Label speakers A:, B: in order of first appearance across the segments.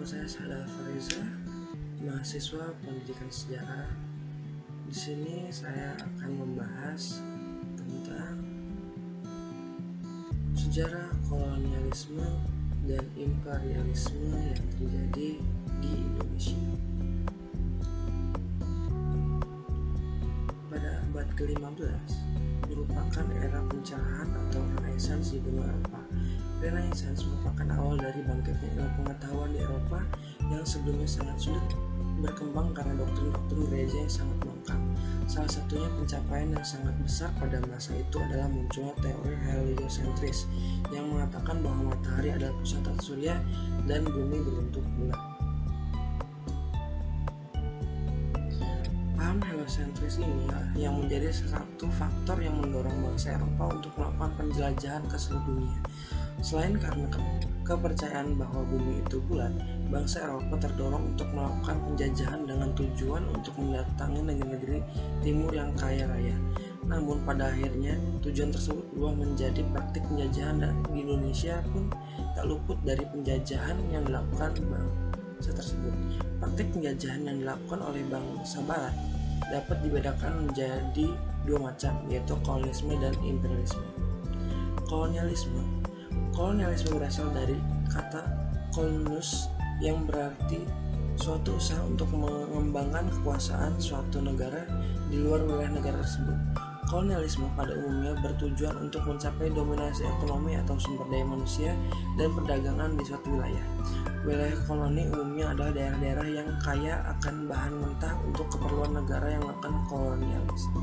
A: Nama saya Sada Fariza, mahasiswa Pendidikan Sejarah. Di sini saya akan membahas tentang sejarah kolonialisme dan imperialisme yang terjadi di Indonesia. Pada abad ke-15 merupakan era pencerahan atau Renaissance di benua Eropa. Renaissance merupakan awal dari bangkitnya ilmu pengetahuan di Eropa yang sebelumnya sangat sulit berkembang karena doktrin-doktrin gereja yang sangat lengkap. Salah satunya pencapaian yang sangat besar pada masa itu adalah munculnya teori heliosentris yang mengatakan bahwa matahari adalah pusat tata surya dan bumi berbentuk bulat. Paham heliosentris inilah yang menjadi salah satu faktor yang mendorong bangsa Eropa untuk melakukan penjelajahan ke seluruh dunia. Selain karena kepercayaan bahwa bumi itu bulat, bangsa Eropa terdorong untuk melakukan penjajahan dengan tujuan untuk mendatangi negeri-negeri timur yang kaya raya. Namun pada akhirnya tujuan tersebut berubah menjadi praktik penjajahan, dan di Indonesia pun tak luput dari penjajahan yang dilakukan bangsa tersebut. Praktik penjajahan yang dilakukan oleh bangsa Barat dapat dibedakan menjadi dua macam, yaitu kolonialisme dan imperialisme. Kolonialisme berasal dari kata kolonus yang berarti suatu usaha untuk mengembangkan kekuasaan suatu negara di luar wilayah negara tersebut. Kolonialisme pada umumnya bertujuan untuk mencapai dominasi ekonomi atau sumber daya manusia dan perdagangan di suatu wilayah. Wilayah koloni umumnya adalah daerah-daerah yang kaya akan bahan mentah untuk keperluan negara yang melakukan kolonialisme.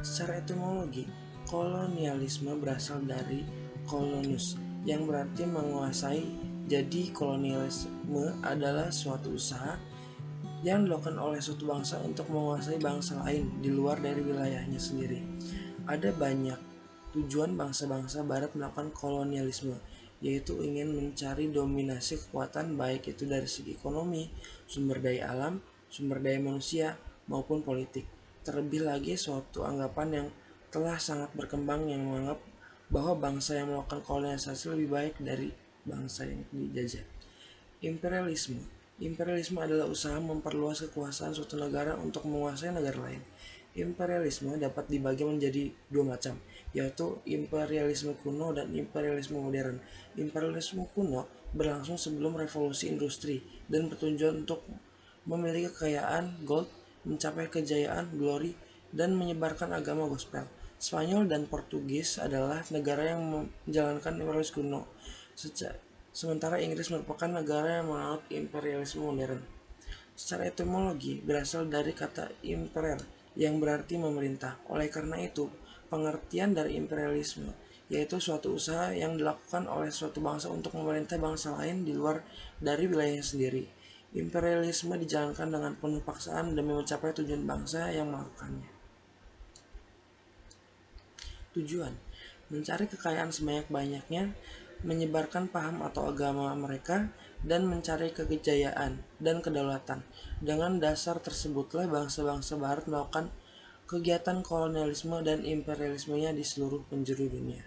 A: Secara etimologi, kolonialisme berasal dari kolonus yang berarti menguasai. Jadi kolonialisme adalah suatu usaha yang dilakukan oleh suatu bangsa untuk menguasai bangsa lain di luar dari wilayahnya sendiri. Ada banyak tujuan bangsa-bangsa Barat melakukan kolonialisme, yaitu ingin mencari dominasi kekuatan baik itu dari segi ekonomi, sumber daya alam, sumber daya manusia, maupun politik. Terlebih lagi suatu anggapan yang telah sangat berkembang yang menganggap bahwa bangsa yang melakukan kolonialisasi lebih baik dari bangsa yang dijajah. Imperialisme adalah usaha memperluas kekuasaan suatu negara untuk menguasai negara lain. Imperialisme dapat dibagi menjadi dua macam, yaitu imperialisme kuno dan imperialisme modern. Imperialisme kuno berlangsung sebelum revolusi industri dan bertujuan untuk memiliki kekayaan gold, mencapai kejayaan, glory, dan menyebarkan agama gospel. Spanyol dan Portugis adalah negara yang menjalankan imperialisme kuno, sementara Inggris merupakan negara yang menganut imperialisme modern. Secara etimologi berasal dari kata imperere yang berarti memerintah. Oleh karena itu, pengertian dari imperialisme yaitu suatu usaha yang dilakukan oleh suatu bangsa untuk memerintah bangsa lain di luar dari wilayahnya sendiri. Imperialisme dijalankan dengan penuh paksaan demi mencapai tujuan bangsa yang melakukannya. Tujuan: mencari kekayaan sebanyak-banyaknya, menyebarkan paham atau agama mereka, dan mencari kejayaan dan kedaulatan. Dengan dasar tersebutlah bangsa-bangsa Barat melakukan kegiatan kolonialisme dan imperialismenya di seluruh penjuru dunia.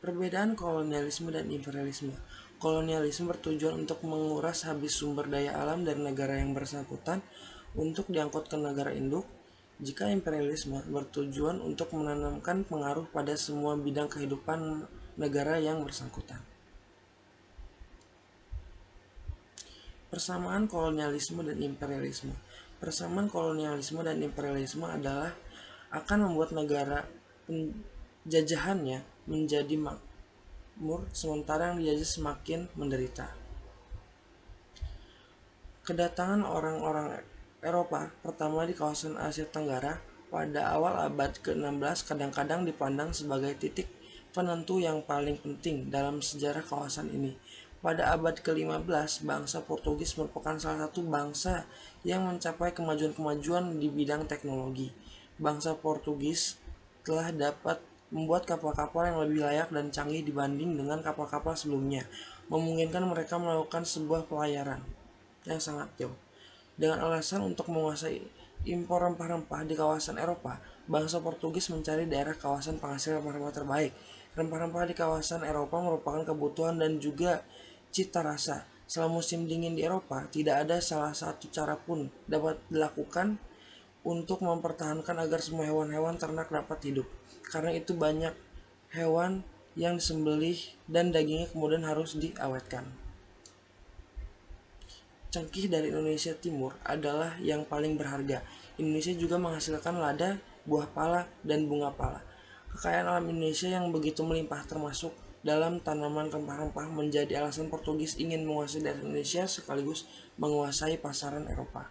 A: Perbedaan kolonialisme dan imperialisme. Kolonialisme bertujuan untuk menguras habis sumber daya alam dari negara yang bersangkutan untuk diangkut ke negara induk. Jika imperialisme bertujuan untuk menanamkan pengaruh pada semua bidang kehidupan negara yang bersangkutan. Persamaan kolonialisme dan imperialisme. Persamaan kolonialisme dan imperialisme adalah akan membuat negara penjajahannya menjadi makmur, sementara yang dijajah semakin menderita. Kedatangan orang-orang Eropa pertama di kawasan Asia Tenggara pada awal abad ke-16 kadang-kadang dipandang sebagai titik penentu yang paling penting dalam sejarah kawasan ini. Pada abad ke-15, bangsa Portugis merupakan salah satu bangsa yang mencapai kemajuan-kemajuan di bidang teknologi. Bangsa Portugis telah dapat membuat kapal-kapal yang lebih layak dan canggih dibanding dengan kapal-kapal sebelumnya, memungkinkan mereka melakukan sebuah pelayaran yang sangat jauh. Dengan alasan untuk menguasai impor rempah-rempah di kawasan Eropa, bangsa Portugis mencari daerah kawasan penghasil rempah-rempah terbaik. Rempah-rempah di kawasan Eropa merupakan kebutuhan dan juga cita rasa. Selama musim dingin di Eropa, tidak ada salah satu cara pun dapat dilakukan untuk mempertahankan agar semua hewan-hewan ternak dapat hidup. Karena itu banyak hewan yang disembelih dan dagingnya kemudian harus diawetkan. Cengkih dari Indonesia Timur adalah yang paling berharga. Indonesia juga menghasilkan lada, buah pala, dan bunga pala. Kekayaan alam Indonesia yang begitu melimpah termasuk dalam tanaman rempah-rempah menjadi alasan Portugis ingin menguasai daerah Indonesia sekaligus menguasai pasaran Eropa.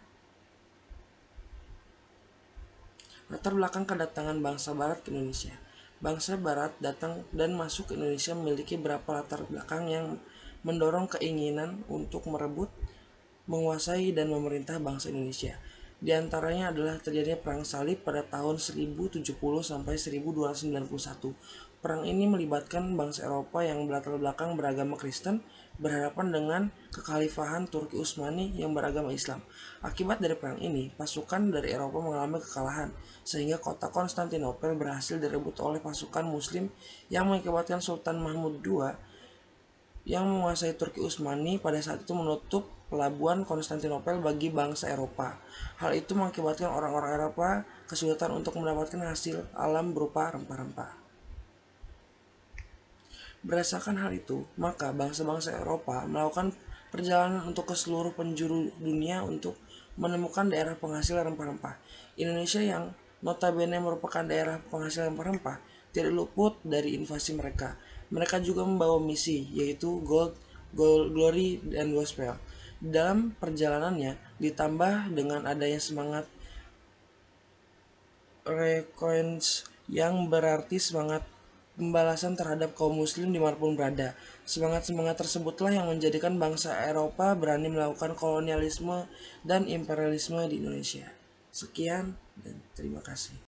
A: Latar belakang kedatangan bangsa Barat ke Indonesia. Bangsa Barat datang dan masuk ke Indonesia memiliki beberapa latar belakang yang mendorong keinginan untuk merebut, menguasai, dan memerintah bangsa Indonesia. Di antaranya adalah terjadinya Perang Salib pada tahun 1070 sampai 1291. Perang ini melibatkan bangsa Eropa yang berlatar belakang beragama Kristen berhadapan dengan kekhalifahan Turki Utsmani yang beragama Islam. Akibat dari perang ini, pasukan dari Eropa mengalami kekalahan, sehingga kota Konstantinopel berhasil direbut oleh pasukan Muslim yang mengakibatkan Sultan Mahmud II yang menguasai Turki Utsmani pada saat itu menutup pelabuhan Konstantinopel bagi bangsa Eropa. Hal itu mengakibatkan orang-orang Eropa kesulitan untuk mendapatkan hasil alam berupa rempah-rempah. Berdasarkan hal itu, maka bangsa-bangsa Eropa melakukan perjalanan untuk ke seluruh penjuru dunia untuk menemukan daerah penghasil rempah-rempah. Indonesia yang notabene merupakan daerah penghasil rempah-rempah tidak luput dari invasi mereka. Mereka juga membawa misi, yaitu gold, glory, dan gospel. Dalam perjalanannya, ditambah dengan adanya semangat reconnaissance yang berarti semangat pembalasan terhadap kaum muslim dimanapun berada. Semangat-semangat tersebutlah yang menjadikan bangsa Eropa berani melakukan kolonialisme dan imperialisme di Indonesia. Sekian dan terima kasih.